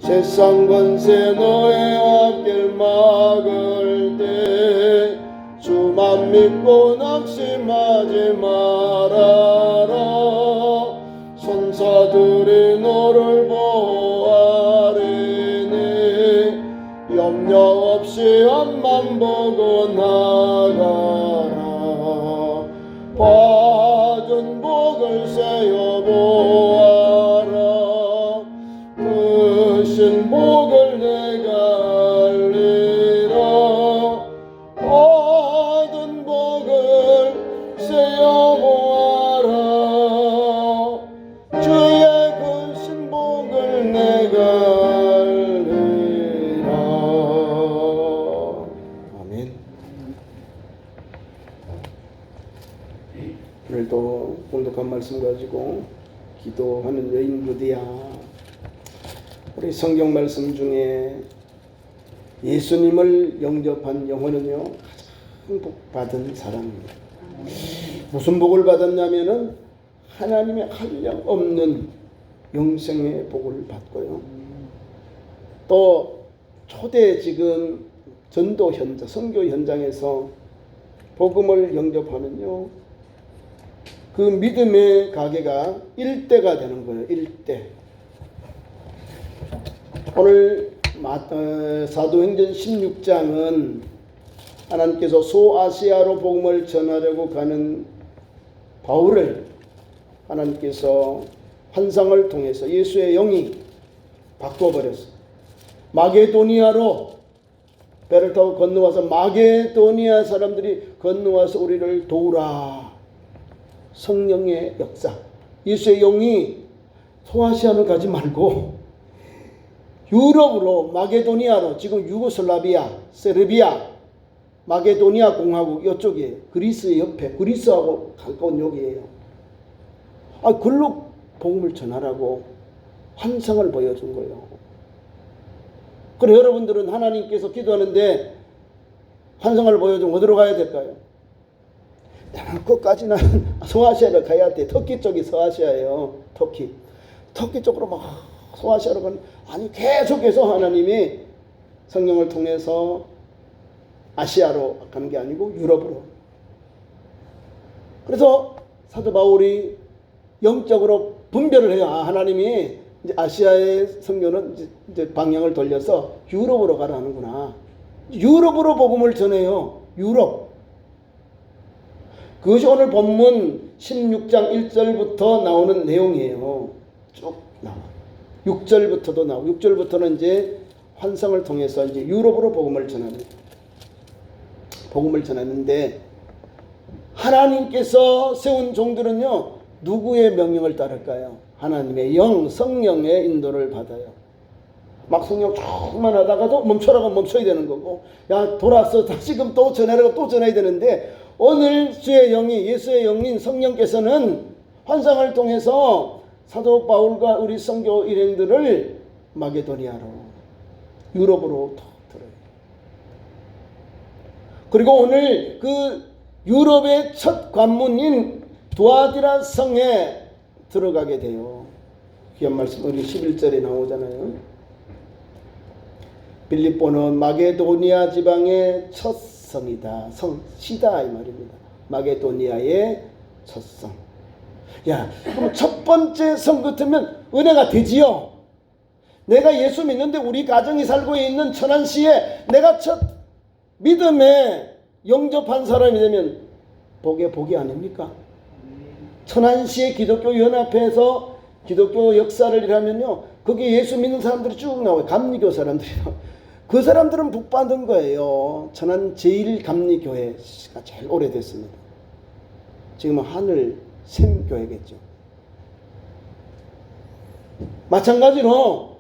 세상 권세 너의 앞길 막을 때 주만 믿고 낙심하지 말아라. 천사들이 너를 보호하리니 염려 없이 앞만 보고 나가라. 받은 복을 세어보아라. 크신 복을 내가 알리라. 받은 복을 세어보아라. 주의 크신 복을 내가 알리라. 아멘. 오늘도 공독한 말씀 가지고 기도하는 여인부디야, 우리 성경 말씀 중에 예수님을 영접한 영혼은요 가장 복받은 사람입니다. 무슨 복을 받았냐면은 하나님의 한량없는 영생의 복을 받고요, 또 초대 지금 전도 현장, 선교 현장에서 복음을 영접하면요 그 믿음의 가게가 일대가 되는 거예요. 일대. 오늘 사도행전 16장은 하나님께서 소아시아로 복음을 전하려고 가는 바울을 하나님께서 환상을 통해서 예수의 영이 바꿔버렸어요. 마게도니아로 배를 타고 건너와서 마게도니아 사람들이 건너와서 우리를 도우라. 성령의 역사. 예수의 영이 소아시아로 가지 말고 유럽으로, 마게도니아로, 지금 유고슬라비아, 세르비아, 마게도니아 공화국 이쪽이에요. 그리스 옆에, 그리스하고 가까운 여기에요. 글로 복음을 전하라고 환상을 보여준 거예요. 그래, 여러분들은 하나님께서 기도하는데 환상을 보여주면 어디로 가야 될까요? 끝까지는 소아시아로 가야 돼. 터키 쪽이 소아시아예요. 터키 쪽으로 막 소아시아로 가는, 아니 계속해서 하나님이 성령을 통해서 아시아로 가는 게 아니고 유럽으로. 그래서 사도 바울이 영적으로 분별을 해요. 하나님이 이제 아시아의 선교는 이제 방향을 돌려서 유럽으로 가라는구나. 유럽으로 복음을 전해요. 유럽. 그것이 오늘 본문 16장 1절부터 나오는 내용이에요. 쭉 나와. 6절부터도 나오고, 6절부터는 이제 환상을 통해서 이제 유럽으로 복음을 전하는데, 하나님께서 세운 종들은요 누구의 명령을 따를까요? 하나님의 영, 성령의 인도를 받아요. 막 성령 조금만 하다가도 멈춰라고 멈춰야 되는 거고, 야 돌아서 다시금 또 전하라고 또 전해야 되는데, 오늘 주의 영이, 예수의 영인 성령께서는 환상을 통해서 사도 바울과 우리 선교 일행들을 마게도니아로, 유럽으로 들어요. 그리고 오늘 그 유럽의 첫 관문인 두아디라 성에 들어가게 돼요. 귀한 말씀 우리 11절에 나오잖아요. 빌립보는 마게도니아 지방의 첫 성이다. 성시다 이 말입니다. 마게도니아의 첫 성. 야, 그럼 첫 번째 성 같으면 은혜가 되지요. 내가 예수 믿는데 우리 가정이 살고 있는 천안시에 내가 첫 믿음에 영접한 사람이 되면 복의 복이 아닙니까? 천안시의 기독교 연합회에서 기독교 역사를 일하면요, 거기 예수 믿는 사람들이 쭉 나와요. 감리교 사람들이요. 그 사람들은 복 받은 거예요. 천안 제1감리교회가 제일 오래됐습니다. 지금은 하늘 샘교회겠죠. 마찬가지로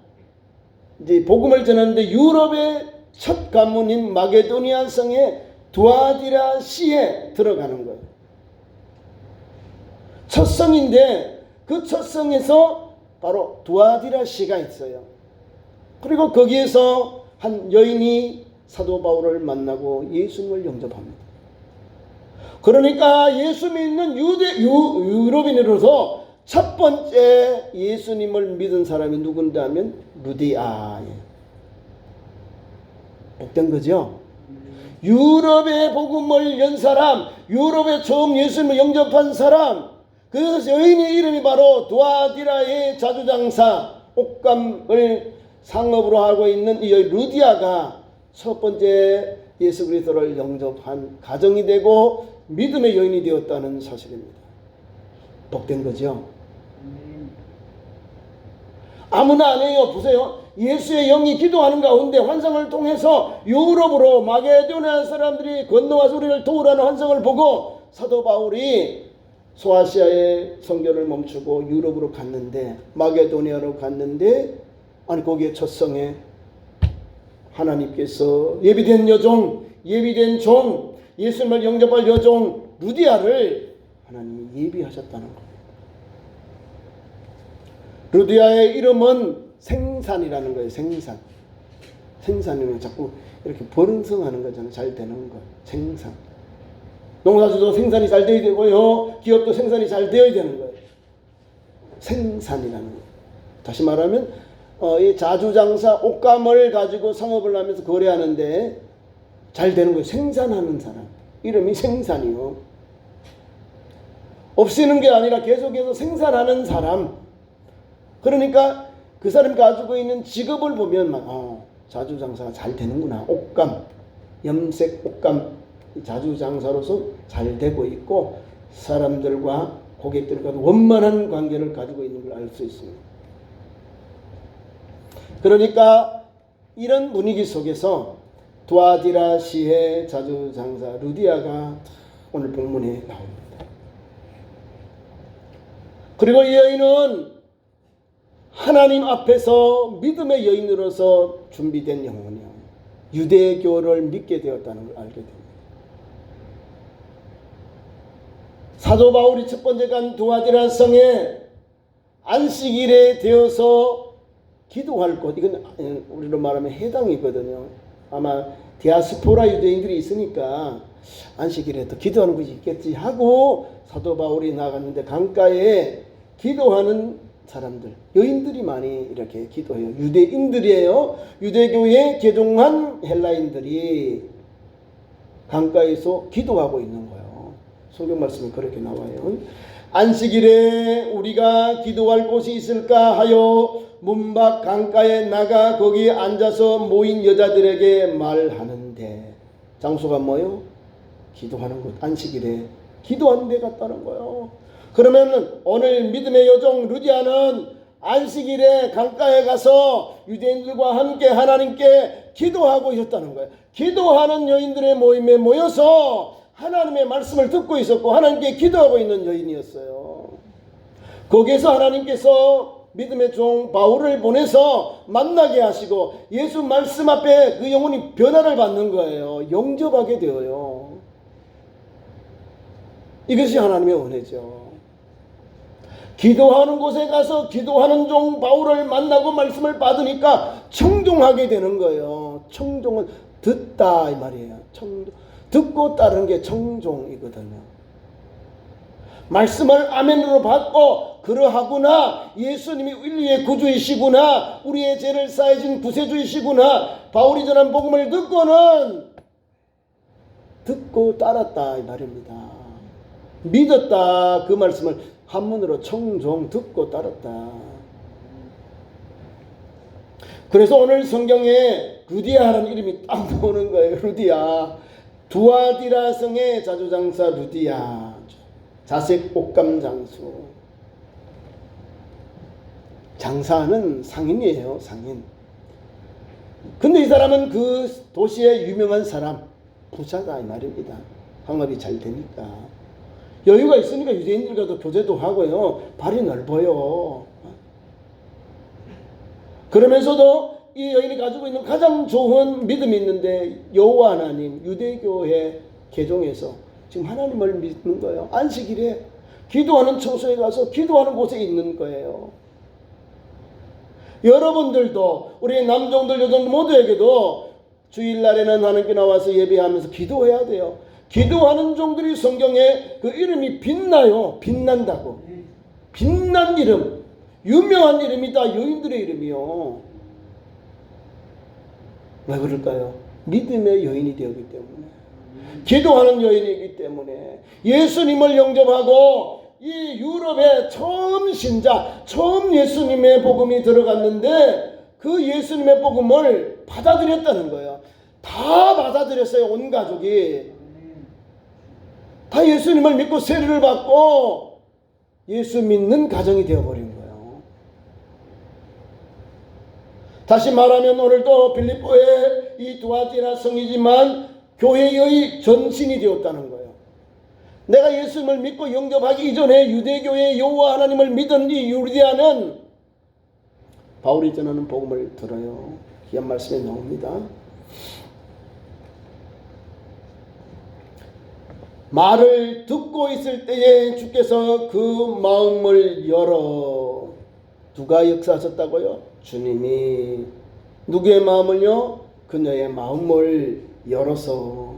이제 복음을 전하는데 유럽의 첫 관문인 마게도니아 성의 두아디라 시에 들어가는 거예요. 첫 성인데 그 첫 성에서 바로 두아디라 시가 있어요. 그리고 거기에서 한 여인이 사도 바울을 만나고 예수님을 영접합니다. 그러니까 예수 믿는 유럽인으로서 첫 번째 예수님을 믿은 사람이 누군데 하면 루디아예요. 복된 거죠. 유럽의 복음을 연 사람, 유럽에 처음 예수님을 영접한 사람, 그 여인의 이름이 바로 두아디라의 자주장사, 옷감을 상업으로 하고 있는 이 루디아가 첫 번째 예수 그리스도를 영접한 가정이 되고 믿음의 여인이 되었다는 사실입니다. 복된 거죠. 아무나 안 해요. 보세요. 예수의 영이 기도하는 가운데 환상을 통해서 유럽으로 마게도냐 사람들이 건너와서 우리를 도우라는 환상을 보고 사도 바울이 소아시아의 선교를 멈추고 유럽으로 갔는데, 마게도냐로 갔는데, 아니 거기에 첫 성에 하나님께서 예비된 여종, 예비된 종, 예수님을 영접할 여종 루디아를 하나님이 예비하셨다는 거예요. 루디아의 이름은 생산이라는 거예요. 생산. 생산이면 자꾸 이렇게 번성하는 거잖아요. 잘 되는 거. 생산. 농사도 생산이 잘 되어야 되고요. 기업도 생산이 잘 되어야 되는 거예요. 생산이라는 거예요. 다시 말하면 이 자주장사 옷감을 가지고 상업을 하면서 거래하는데 잘 되는 거예요. 생산하는 사람. 이름이 생산이요. 없애는 게 아니라 계속해서 생산하는 사람. 그러니까 그 사람이 가지고 있는 직업을 보면 자주장사가 잘 되는구나. 옷감, 염색 옷감 자주장사로서 잘 되고 있고 사람들과 고객들과도 원만한 관계를 가지고 있는 걸 알 수 있습니다. 그러니까 이런 분위기 속에서 두아디라 시의 자주장사 루디아가 오늘 본문에 나옵니다. 그리고 이 여인은 하나님 앞에서 믿음의 여인으로서 준비된 영혼이요. 유대교를 믿게 되었다는 걸 알게 됩니다. 사도 바울이 첫 번째 간 두아디라 성에 안식일에 되어서 기도할 곳, 이건 우리로 말하면 해당이거든요. 아마 디아스포라 유대인들이 있으니까 안식일에 또 기도하는 곳이 있겠지 하고 사도 바울이 나갔는데 강가에 기도하는 사람들, 여인들이 많이 이렇게 기도해요. 유대인들이에요. 유대교에 개종한 헬라인들이 강가에서 기도하고 있는 거예요. 성경 말씀이 그렇게 나와요. 안식일에 우리가 기도할 곳이 있을까 하여 문 밖 강가에 나가 거기에 앉아서 모인 여자들에게 말하는데, 장소가 뭐요? 기도하는 곳. 안식일에 기도하는 데 갔다는 거예요. 그러면 오늘 믿음의 여종 루디아는 안식일에 강가에 가서 유대인들과 함께 하나님께 기도하고 있었다는 거예요. 기도하는 여인들의 모임에 모여서 하나님의 말씀을 듣고 있었고 하나님께 기도하고 있는 여인이었어요. 거기에서 하나님께서 믿음의 종 바울을 보내서 만나게 하시고 예수 말씀 앞에 그 영혼이 변화를 받는 거예요. 영접하게 되어요. 이것이 하나님의 은혜죠. 기도하는 곳에 가서 기도하는 종 바울을 만나고 말씀을 받으니까 청종하게 되는 거예요. 청종은 듣다 이 말이에요. 듣고 따르는 게 청종이거든요. 말씀을 아멘으로 받고 그러하구나, 예수님이 인류의 구주이시구나, 우리의 죄를 사해진 구세주이시구나, 바울이 전한 복음을 듣고는 듣고 따랐다 이 말입니다. 믿었다, 그 말씀을 한문으로 청종, 듣고 따랐다. 그래서 오늘 성경에 루디아라는 이름이 딱 나오는 거예요. 루디아. 두아디라 성의 자주장사 루디아. 자색 옷감 장수. 장사는 상인이에요. 상인. 근데 이 사람은 그 도시의 유명한 사람, 부자다 이 말입니다. 항업이 잘 되니까. 여유가 있으니까 유대인들과도 교제도 하고요. 발이 넓어요. 그러면서도 이 여인이 가지고 있는 가장 좋은 믿음이 있는데 여호와 하나님, 유대교회 개종해서 지금 하나님을 믿는 거예요. 안식일에 기도하는 처소에 가서 기도하는 곳에 있는 거예요. 여러분들도 우리 남종들 여종들 모두에게도 주일날에는 하나님께 나와서 예배하면서 기도해야 돼요. 기도하는 종들이 성경에 그 이름이 빛나요. 빛난다고. 빛난 이름, 유명한 이름이다. 여인들의 이름이요. 왜 그럴까요? 믿음의 여인이 되었기 때문에, 기도하는 여인이기 때문에, 예수님을 영접하고 이 유럽의 처음 신자, 처음 예수님의 복음이 들어갔는데 그 예수님의 복음을 받아들였다는 거예요. 다 받아들였어요. 온 가족이 다 예수님을 믿고 세례를 받고 예수 믿는 가정이 되어버린 거예요. 다시 말하면 오늘도 빌립보의 이 두아디라 성이지만 교회의 전신이 되었다는 거예요. 내가 예수님을 믿고 영접하기 이전에 유대교의 여호와 하나님을 믿은 이 루디아는 바울이 전하는 복음을 들어요. 귀한 말씀이 나옵니다. 말을 듣고 있을 때에 주께서 그 마음을 열어. 누가 역사하셨다고요? 주님이. 누구의 마음을요? 그녀의 마음을 열어서.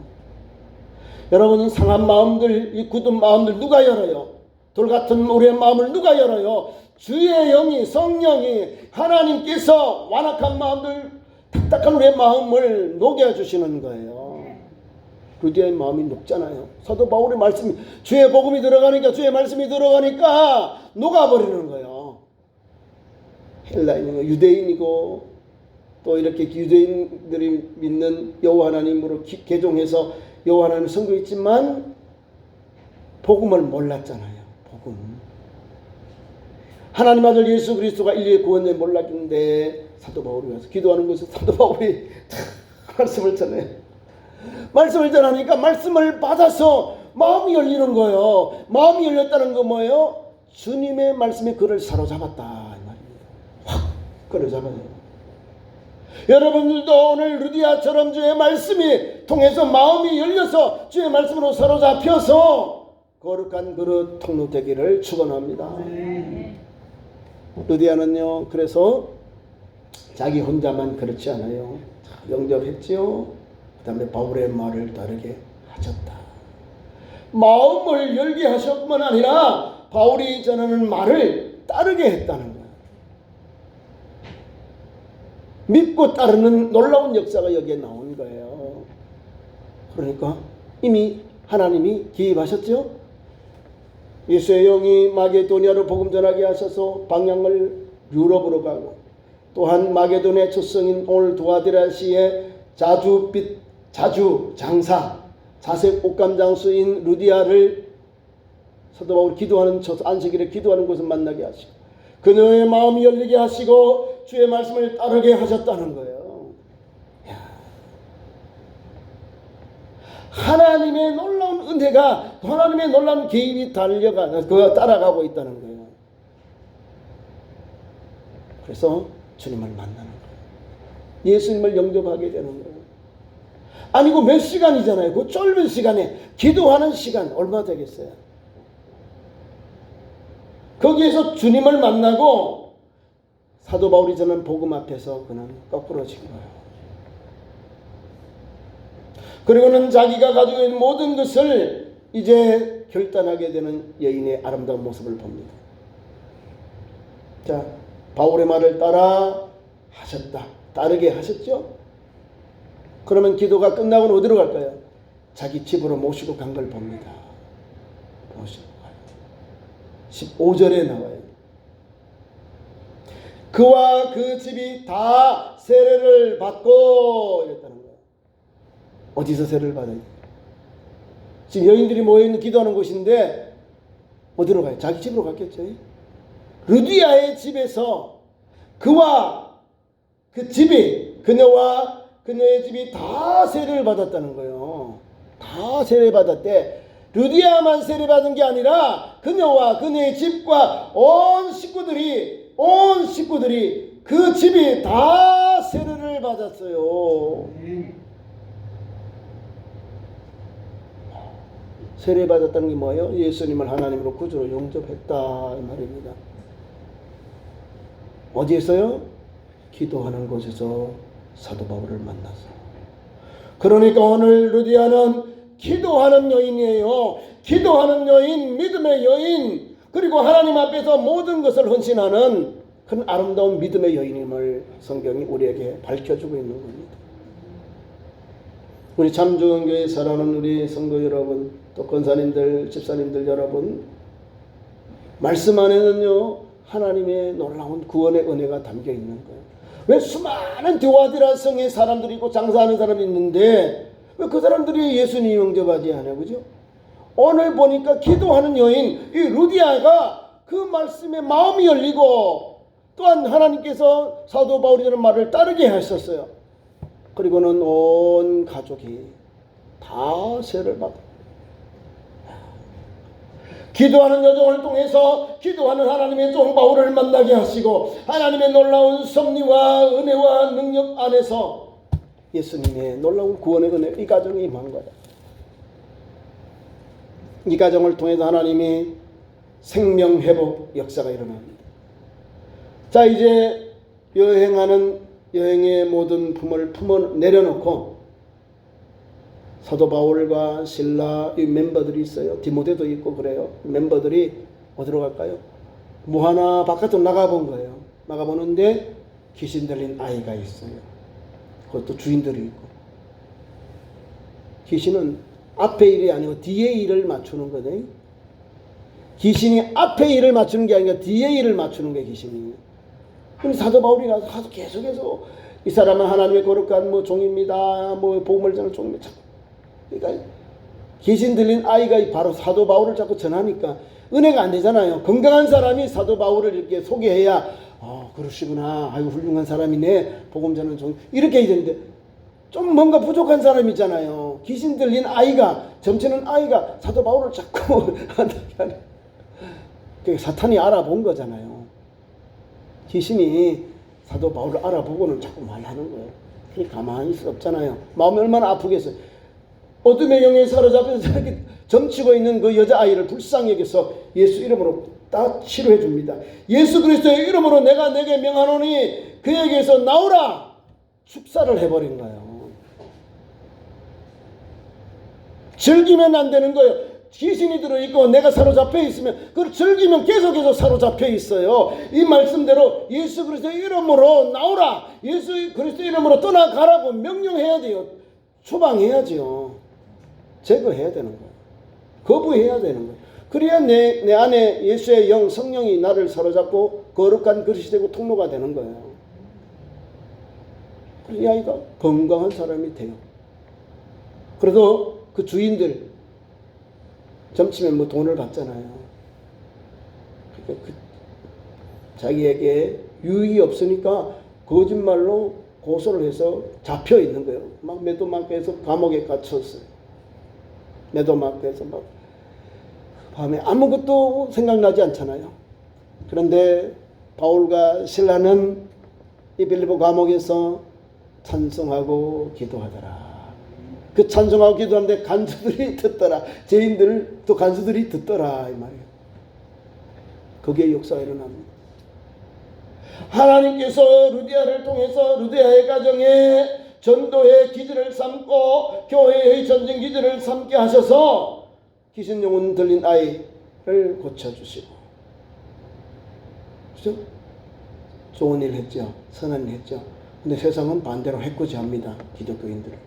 여러분, 상한 마음들, 이 굳은 마음들 누가 열어요? 돌같은 우리의 마음을 누가 열어요? 주의 영이, 성령이, 하나님께서 완악한 마음들, 딱딱한 우리의 마음을 녹여주시는 거예요. 루디아의 마음이 녹잖아요. 사도 바울의 말씀이, 주의 복음이 들어가니까, 주의 말씀이 들어가니까 녹아버리는 거예요. 헬라인이고 유대인이고 또 이렇게 유대인들이 믿는 여호와 하나님으로 개종해서 여호와 하나님을 섬기지만 복음을 몰랐잖아요. 복음. 하나님 아들 예수 그리스도가 인류의 구원을 몰랐는데 사도 바울이 와서 기도하는 것은 사도 바울이 말씀을 전해요. 말씀을 전하니까 말씀을 받아서 마음이 열리는 거예요. 마음이 열렸다는 건 뭐예요? 주님의 말씀이 그를 사로잡았다 이 말입니다. 확 그를 잡아요. 여러분들도 오늘 루디아처럼 주의 말씀이 통해서 마음이 열려서 주의 말씀으로 사로잡혀서 거룩한 그릇 통로 되기를 축원합니다. 루디아는요, 그래서 자기 혼자만 그렇지 않아요. 영접했지요. 그 다음에 바울의 말을 따르게 하셨다. 마음을 열게 하셨뿐만 아니라 바울이 전하는 말을 따르게 했다는 거예요. 믿고 따르는 놀라운 역사가 여기에 나온 거예요. 그러니까 이미 하나님이 기입하셨죠. 예수의 영이 마게도니아로 복음 전하게 하셔서 방향을 유럽으로 가고, 또한 마게도니아의 초성인 오늘 두아디라시의 자주 장사 자색 옷감 장수인 루디아를 사도 바울이 기도하는 안식일에 기도하는 곳을 만나게 하시고 그녀의 마음이 열리게 하시고 주의 말씀을 따르게 하셨다는 거예요. 하나님의 놀라운 은혜가, 하나님의 놀라운 개입이 따라가고 있다는 거예요. 그래서 주님을 만나는 거예요. 예수님을 영접하게 되는 거예요. 아니고 몇 시간이잖아요. 그 짧은 시간에 기도하는 시간 얼마 되겠어요? 거기에서 주님을 만나고 사도 바울이 전한 복음 앞에서 그는 거꾸러진 거예요. 그리고는 자기가 가지고 있는 모든 것을 이제 결단하게 되는 여인의 아름다운 모습을 봅니다. 자, 바울의 말을 따라 하셨다. 따르게 하셨죠? 그러면 기도가 끝나고는 어디로 갈까요? 자기 집으로 모시고 간 걸 봅니다. 모시고 가요. 15절에 나와요. 그와 그 집이 다 세례를 받고 이랬다는 거예요. 어디서 세례를 받아요? 지금 여인들이 모여있는 기도하는 곳인데 어디로 가요? 자기 집으로 갔겠죠. 루디아의 집에서 그와 그 집이, 그녀와 그녀의 집이 다 세례를 받았다는 거예요. 다 세례 받았대. 루디아만 세례 받은 게 아니라 그녀와 그녀의 집과 온 식구들이 그 집이 다 세례를 받았어요. 세례 받았다는 게 뭐예요? 예수님을 하나님으로 구주로 영접했다 이 말입니다. 어디에서요? 기도하는 곳에서 사도 바울을 만나서. 그러니까 오늘 루디아는 기도하는 여인이에요. 기도하는 여인, 믿음의 여인, 그리고 하나님 앞에서 모든 것을 헌신하는 그런 아름다운 믿음의 여인임을 성경이 우리에게 밝혀주고 있는 겁니다. 우리 참 좋은 교회 사랑하는 우리 성도 여러분, 또 권사님들, 집사님들 여러분, 말씀 안에는요 하나님의 놀라운 구원의 은혜가 담겨 있는 거예요. 왜 수많은 드와디라 성에 사람들이 있고 장사하는 사람이 있는데 왜 그 사람들이 예수님 영접하지 않아요? 그죠? 오늘 보니까 기도하는 여인 이 루디아가 그 말씀에 마음이 열리고 또한 하나님께서 사도 바울이라는 말을 따르게 하셨어요. 그리고는 온 가족이 다 세를 받아. 기도하는 여정을 통해서 기도하는 하나님의 종 바울을 만나게 하시고 하나님의 놀라운 섭리와 은혜와 능력 안에서 예수님의 놀라운 구원의 은혜 이 가정이 임한 거다. 이 가정을 통해서 하나님이 생명회복 역사가 일어납니다. 자, 이제 여행의 모든 품을 내려놓고 사도 바울과 실라 이 멤버들이 있어요. 디모데도 있고 그래요. 멤버들이 어디로 갈까요? 뭐 하나 바깥으로 나가본 거예요. 나가보는데 귀신 들린 아이가 있어요. 그것도 주인들이 있고. 귀신은 앞에 일이 아니고 뒤에 일을 맞추는 거네. 귀신이 앞에 일을 맞추는 게 아니라 뒤에 일을 맞추는 게 귀신이에요. 그럼 사도 바울이 가서 계속해서 이 사람은 하나님의 거룩한 뭐 종입니다. 뭐 복음을 전하는 종입니다. 그러니까 귀신 들린 아이가 바로 사도 바울을 자꾸 전하니까 은혜가 안 되잖아요. 건강한 사람이 사도 바울을 이렇게 소개해야 그러시구나. 아이고 훌륭한 사람이네. 복음 전하는 종 이렇게 해야 되는데 좀 뭔가 부족한 사람이잖아요. 귀신 들린 아이가 점치는 아이가 사도 바울을 자꾸 사탄이 알아본 거잖아요. 귀신이 사도 바울을 알아보고는 자꾸 말하는 거예요. 그게 가만히 있을 수 없잖아요. 마음이 얼마나 아프겠어요. 어둠의 영에 사로잡혀서 이렇게 점치고 있는 그 여자아이를 불쌍히 여겨서 예수 이름으로 다 치료해 줍니다. 예수 그리스도의 이름으로 내가 내게 명하노니 그에게서 나오라! 축사를 해버린 거예요. 즐기면 안 되는 거예요. 귀신이 들어있고 내가 사로잡혀 있으면 그걸 즐기면 계속해서 사로잡혀 있어요. 이 말씀대로 예수 그리스도의 이름으로 나오라. 예수 그리스도의 이름으로 떠나가라고 명령해야 돼요. 추방해야죠. 제거해야 되는 거예요. 거부해야 되는 거예요. 그래야 내 안에 예수의 영 성령이 나를 사로잡고 거룩한 그릇이 되고 통로가 되는 거예요. 이 아이가 건강한 사람이 돼요. 그래도 그 주인들 점치면 뭐 돈을 받잖아요. 그러니까 자기에게 유익이 없으니까 거짓말로 고소를 해서 잡혀 있는 거예요. 막 매도마크에서 감옥에 갇혔어요. 매도마크에서 막 밤에 아무것도 생각나지 않잖아요. 그런데 바울과 실라는 이 빌립보 감옥에서 찬송하고 기도하더라. 그 찬송하고 기도하는데 간수들이 듣더라. 죄인들 또 간수들이 듣더라 이 말이에요. 거기에 역사가 일어납니다. 하나님께서 루디아를 통해서 루디아의 가정에 전도의 기지를 삼고 교회의 전쟁 기지를 삼게 하셔서 귀신 영혼 들린 아이를 고쳐주시고, 그죠? 좋은 일 했죠. 선한 일 했죠. 근데 세상은 반대로 해코지합니다. 기독교인들을.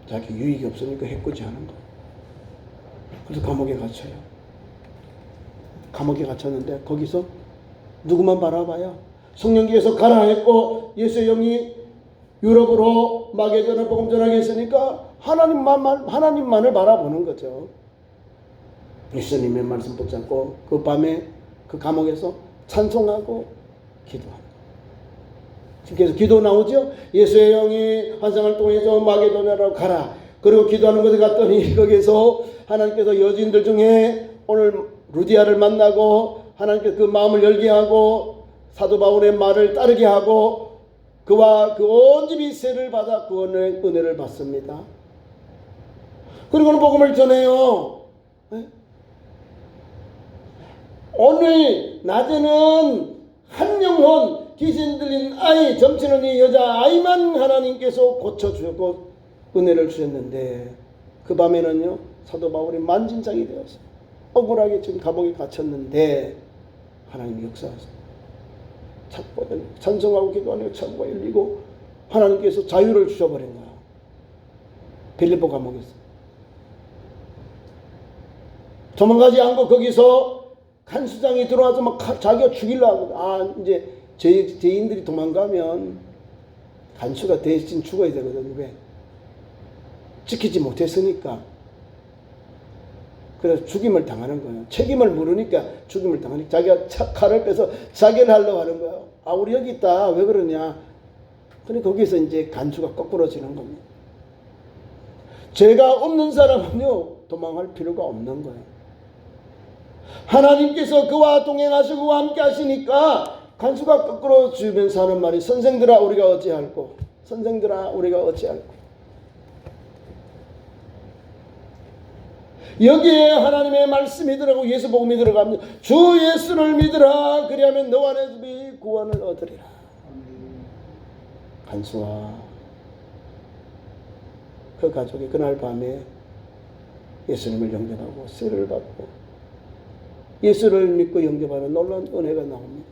자기 유익이 없으니까 해코지하는 거예요. 그래서 감옥에 갇혀요. 감옥에 갇혔는데 거기서 누구만 바라봐요? 성령께서 가라 했고 예수의 영이 유럽으로 마게도나 복음 전하게 했으니까 하나님만을 바라보는 거죠. 예수님의 말씀 붙잡고 그 밤에 그 감옥에서 찬송하고 기도하는 거예요. 그래서 기도 나오죠. 예수의 영이 환상을 통해서 마게도나로 가라. 그리고 기도하는 곳에 갔더니 거기서 하나님께서 여주인들 중에 오늘 루디아를 만나고 하나님께서 그 마음을 열게 하고 사도 바울의 말을 따르게 하고 그와 그 온 집이 세를 받아 구원의 은혜를 받습니다. 그리고는 복음을 전해요. 오늘 낮에는 한 영혼 귀신 들린 아이 점치는 이 여자 아이만 하나님께서 고쳐주셨고 은혜를 주셨는데 그 밤에는요 사도 바울이 만진장이 되었어요. 억울하게 지금 감옥에 갇혔는데 하나님이 역사하세요. 창고가 열리고, 찬송하고 기도하니까 창고가 열리고 하나님께서 자유를 주셔버린 거야. 빌립보 감옥에서. 도망가지 않고 거기서 간수장이 들어와서 막 자기가 죽이려고 하거든. 이제 죄인들이 도망가면 간수가 대신 죽어야 되거든. 왜? 지키지 못했으니까. 그래서 죽임을 당하는 거예요. 책임을 물으니까 죽임을 당하니까 자기가 칼을 빼서 자기를 하려고 하는 거예요. 우리 여기 있다. 왜 그러냐? 그러니까 거기서 이제 간수가 거꾸로지는 겁니다. 죄가 없는 사람은요, 도망할 필요가 없는 거예요. 하나님께서 그와 동행하시고 그와 함께 하시니까 간수가 거꾸로 주면서 하는 말이 선생들아 우리가 어찌할꼬, 선생들아 우리가 어찌할꼬. 여기에 하나님의 말씀이 들어가고 예수 복음이 들어갑니다. 주 예수를 믿으라. 그리하면 너와 내 집이 구원을 얻으리라. 간수와 그 가족이 그날 밤에 예수님을 영접하고 세례를 받고 예수를 믿고 영접하는 놀라운 은혜가 나옵니다.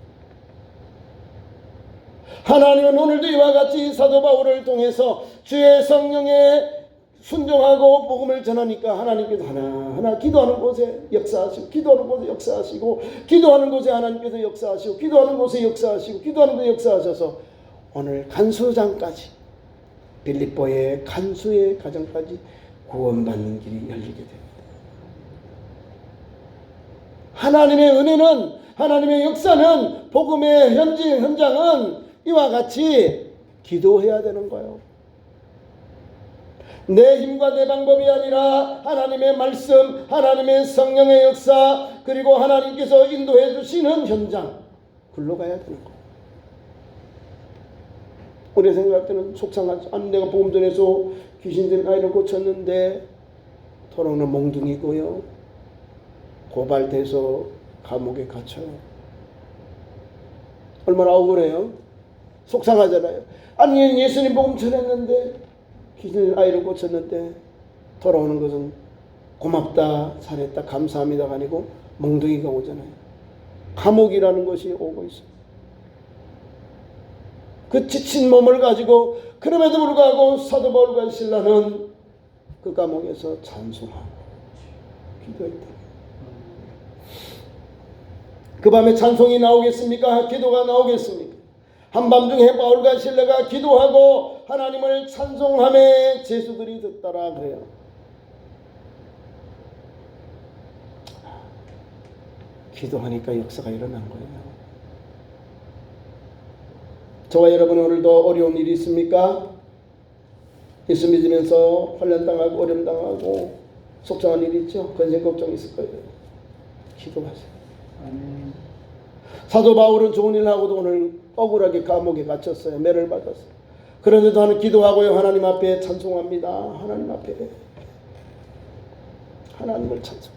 하나님은 오늘도 이와 같이 사도 바울을 통해서 주의 성령에 순종하고 복음을 전하니까 하나님께서 하나하나 기도하는 곳에 역사하시고, 기도하는 곳에 역사하시고, 기도하는 곳에 하나님께서 역사하시고, 기도하는 곳에 역사하시고, 기도하는 곳에 역사하셔서 오늘 간수장까지, 빌립보의 간수의 가정까지 구원받는 길이 열리게 됩니다. 하나님의 은혜는, 하나님의 역사는, 복음의 현장은 이와 같이 기도해야 되는 거예요. 내 힘과 내 방법이 아니라 하나님의 말씀, 하나님의 성령의 역사, 그리고 하나님께서 인도해 주시는 현장, 글로 가야 되는 거예요. 우리 생각할 때는 속상하지. 내가 복음 전해서 귀신 든 아이를 고쳤는데 돌아오는 몽둥이고요, 고발돼서 감옥에 갇혀요. 얼마나 억울해요. 속상하잖아요. 예수님 복음 전했는데 귀신 아이를 고쳤는데 돌아오는 것은 고맙다, 잘했다, 감사합니다가 아니고 몽둥이가 오잖아요. 감옥이라는 것이 오고 있어요. 그 지친 몸을 가지고 그럼에도 불구하고 사도 바울과 실라는 그 감옥에서 찬송하고 기도했다. 그 밤에 찬송이 나오겠습니까? 기도가 나오겠습니까? 한밤중에 바울과 실라가 기도하고 하나님을 찬송하며 제수들이 듣더라 그래요. 기도하니까 역사가 일어난 거예요. 저와 여러분 오늘도 어려운 일이 있습니까? 예수 믿으면서 환난당하고 어려움당하고 속상한 일이 있죠? 건강 걱정이 있을 거예요. 기도하세요. 사도 바울은 좋은 일을 하고도 오늘 억울하게 감옥에 갇혔어요. 매를 받았어요. 그런데도 하나님 기도하고요, 하나님 앞에 찬송합니다. 하나님 앞에 하나님을 찬송.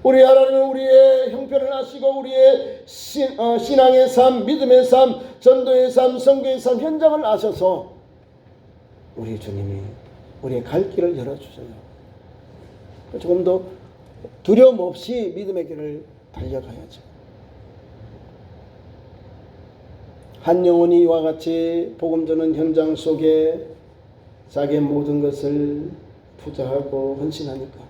우리 하나님은 우리의 형편을 아시고 우리의 신앙의 삶, 믿음의 삶, 전도의 삶, 선교의 삶 현장을 아셔서 우리 주님이 우리의 갈 길을 열어주세요. 조금 더 두려움 없이 믿음의 길을 달려가야죠. 한 영혼이 이와 같이 복음 전하는 현장 속에 자기의 모든 것을 투자하고 헌신하니까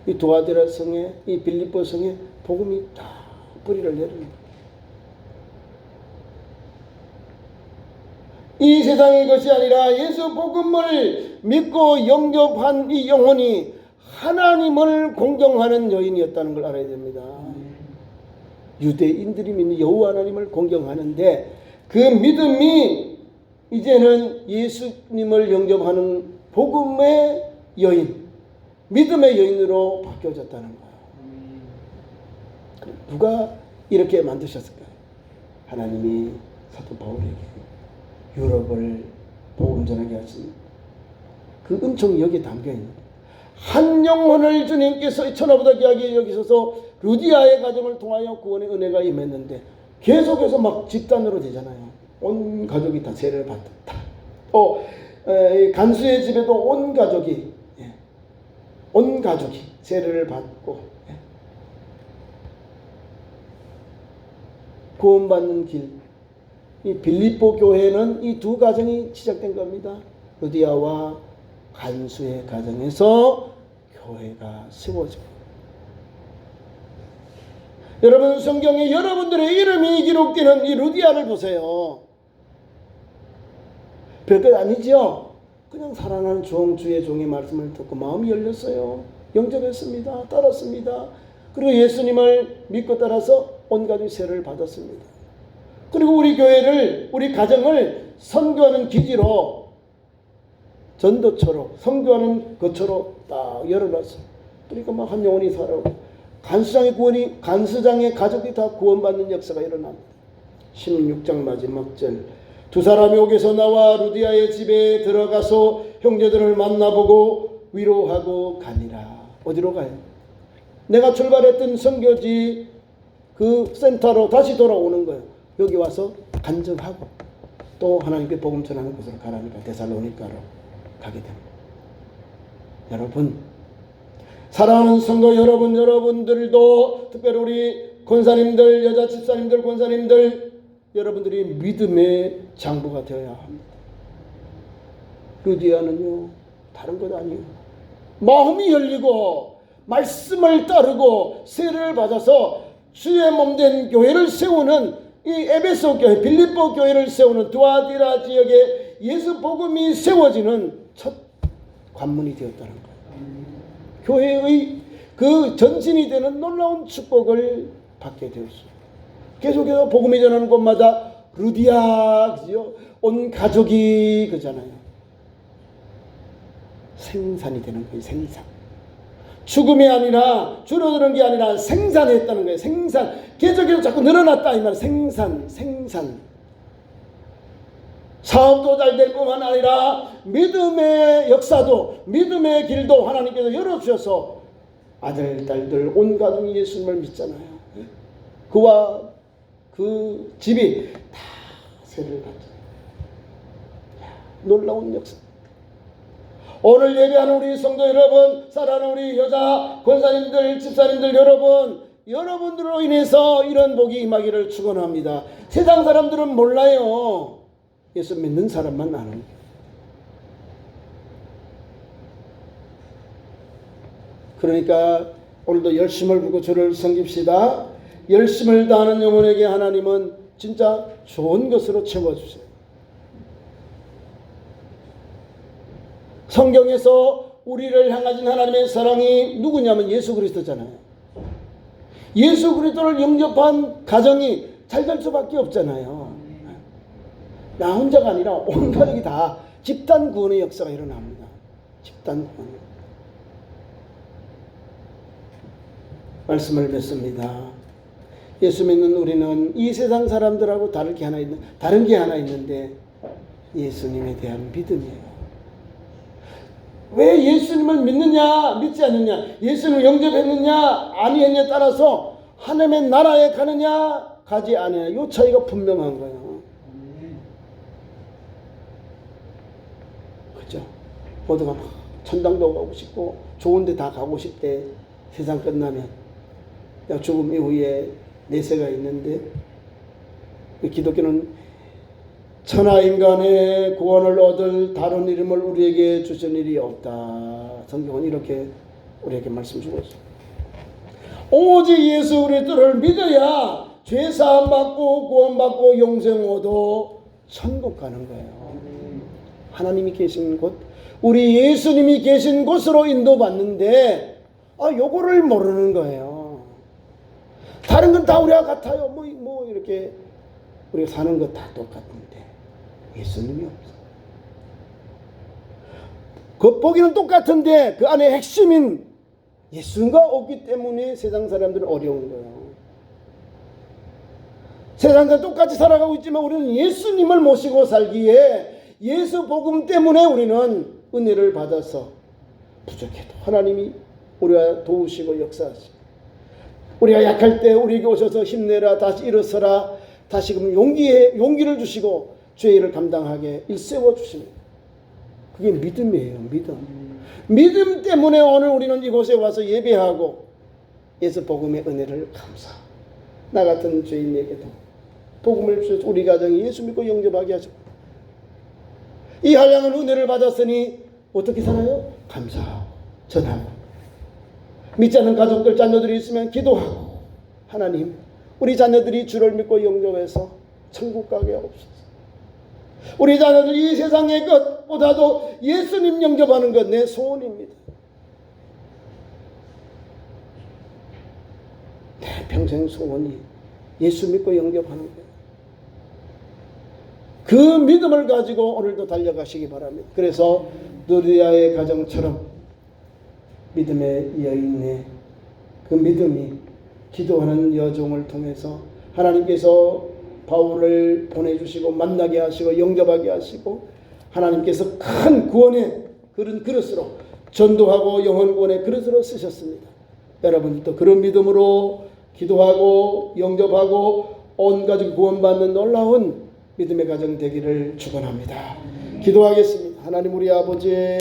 이 두아디라 성에, 이 빌립보 성에 복음이 다 뿌리를 내립니다. 이 세상의 것이 아니라 예수 복음을 믿고 영접한 이 영혼이 하나님을 공경하는 여인이었다는 걸 알아야 됩니다. 유대인들이 믿는 여호와 하나님을 공경하는데 그 믿음이 이제는 예수님을 영접하는 복음의 여인, 믿음의 여인으로 바뀌어졌다는 거예요. 누가 이렇게 만드셨을까요? 하나님이 사도 바울에게 유럽을 복음 전하게 하신 그 은총이 여기에 담겨있는 거예요. 한 영혼을 주님께서 천하보다 귀하게 여기셔서 루디아의 가정을 통하여 구원의 은혜가 임했는데 계속해서 막 집단으로 되잖아요. 온 가족이 다 세례를 받았다. 간수의 집에도 온 가족이 온 가족이 세례를 받고 구원받는 길, 이 빌립보 교회는 이 두 가정이 시작된 겁니다. 루디아와 간수의 가정에서 교회가 세워지고, 여러분 성경에 여러분들의 이름이 기록되는 이 루디아를 보세요. 별것 아니죠? 그냥 살아나는 주의 종의 말씀을 듣고 마음이 열렸어요. 영접했습니다. 따랐습니다. 그리고 예수님을 믿고 따라서 온 가족이 세례를 받았습니다. 그리고 우리 교회를, 우리 가정을 선교하는 기지로, 전도처로, 선교하는 것처로 딱 열어놨어요. 그러니까 막 한 영혼이 살아오고, 간수장의 가족이 다 구원받는 역사가 일어납니다. 16장 마지막 절, 두 사람이 옥에서 나와 루디아의 집에 들어가서 형제들을 만나보고 위로하고 가니라. 어디로 가요? 내가 출발했던 선교지 그 센터로 다시 돌아오는 거예요. 여기 와서 간증하고 또 하나님께 복음 전하는 곳으로 가라니까 데살로니가로 가게 됩니다. 여러분, 사랑하는 성도 여러분들도 특별히 우리 권사님들, 여자 집사님들, 권사님들, 여러분들이 믿음의 장부가 되어야 합니다. 루디아는요, 다른 것 아니에요. 마음이 열리고 말씀을 따르고 세례를 받아서 주의 몸된 교회를 세우는 이 에베소 교회, 빌립보 교회를 세우는 두아디라 지역에 예수 복음이 세워지는 첫 관문이 되었다는 거예요. 교회의 그 전신이 되는 놀라운 축복을 받게 되었어요. 계속해서 복음이 전하는 곳마다 루디아, 그죠? 온 가족이 그잖아요. 생산이 되는 거예요. 생산. 죽음이 아니라 줄어드는 게 아니라 생산했다는 거예요. 생산. 계속해서 자꾸 늘어났다 이 말. 생산. 사업도 잘 될 뿐만 아니라 믿음의 역사도, 믿음의 길도 하나님께서 열어주셔서 아들, 딸들, 온 가족이 예수님을 믿잖아요. 그와 그 집이 다 세례를 받잖아요. 놀라운 역사. 오늘 예배하는 우리 성도 여러분, 사랑하는 우리 여자 권사님들, 집사님들 여러분, 여러분들로 인해서 이런 복이 임하기를 축원합니다. 세상 사람들은 몰라요. 예수 믿는 사람만 아는 거예요. 그러니까 오늘도 열심을 부고 주를 섬깁시다. 열심을 다하는 영혼에게 하나님은 진짜 좋은 것으로 채워주세요. 성경에서 우리를 향하신 하나님의 사랑이 누구냐면 예수 그리스도잖아요. 예수 그리스도를 영접한 가정이 잘 될 수밖에 없잖아요. 나 혼자가 아니라 온 가족이 다 집단 구원의 역사가 일어납니다. 집단 구원. 말씀을 맺습니다. 예수 믿는 우리는 이 세상 사람들하고 다른 게 하나 있는데 예수님에 대한 믿음이에요. 왜 예수님을 믿느냐, 믿지 않느냐, 예수님을 영접했느냐, 아니했느냐에 따라서 하나님의 나라에 가느냐, 가지 않느냐, 이 차이가 분명한 거예요. 그죠? 모두가 막 천당도 가고 싶고 좋은 데 다 가고 싶대. 세상 끝나면. 죽음 이후에 내세가 있는데, 기독교는 천하 인간의 구원을 얻을 다른 이름을 우리에게 주신 일이 없다. 성경은 이렇게 우리에게 말씀 주고 있습니다. 오직 예수 그리스도를 믿어야 죄 사함 받고 구원받고 영생 얻어 천국 가는 거예요. 하나님이 계신 곳, 우리 예수님이 계신 곳으로 인도받는데 요거를 모르는 거예요. 다른 건 다 우리와 같아요. 뭐 이렇게 우리가 사는 것 다 똑같은데 예수님이 없어. 겉보기는 똑같은데 그 안에 핵심인 예수가 없기 때문에 세상 사람들은 어려운 거예요. 세상과 똑같이 살아가고 있지만 우리는 예수님을 모시고 살기에 예수 복음 때문에 우리는 은혜를 받아서 부족해도 하나님이 우리와 도우시고 역사하시고, 우리가 약할 때 우리에게 오셔서 힘내라, 다시 일어서라, 다시금 용기를 주시고 죄를 감당하게 일세워 주십니다. 그게 믿음이에요. 믿음 때문에 오늘 우리는 이곳에 와서 예배하고 예수 복음의 은혜를 감사. 나 같은 죄인에게도 복음을 주셔서 우리 가정이 예수 믿고 영접하게 하시고 이 한량한 은혜를 받았으니 어떻게 살아요? 감사하고 전하고 믿지 않는 가족들 자녀들이 있으면 기도하고 하나님 우리 자녀들이 주를 믿고 영접해서 천국 가게 하옵소서. 우리 자녀들이 이 세상의 것보다도 예수님 영접하는 것 내 소원입니다. 내 평생 소원이 예수 믿고 영접하는 거예요. 그 믿음을 가지고 오늘도 달려가시기 바랍니다. 그래서 누리아의 가정처럼 믿음의 여인의 그 믿음이 기도하는 여종을 통해서 하나님께서 바울을 보내주시고 만나게 하시고 영접하게 하시고 하나님께서 큰 구원의 그런 그릇으로 전도하고 영혼 구원의 그릇으로 쓰셨습니다. 여러분들도 그런 믿음으로 기도하고 영접하고 온 가족 구원받는 놀라운 믿음의 가정 되기를 축원합니다. 기도하겠습니다. 하나님 우리 아버지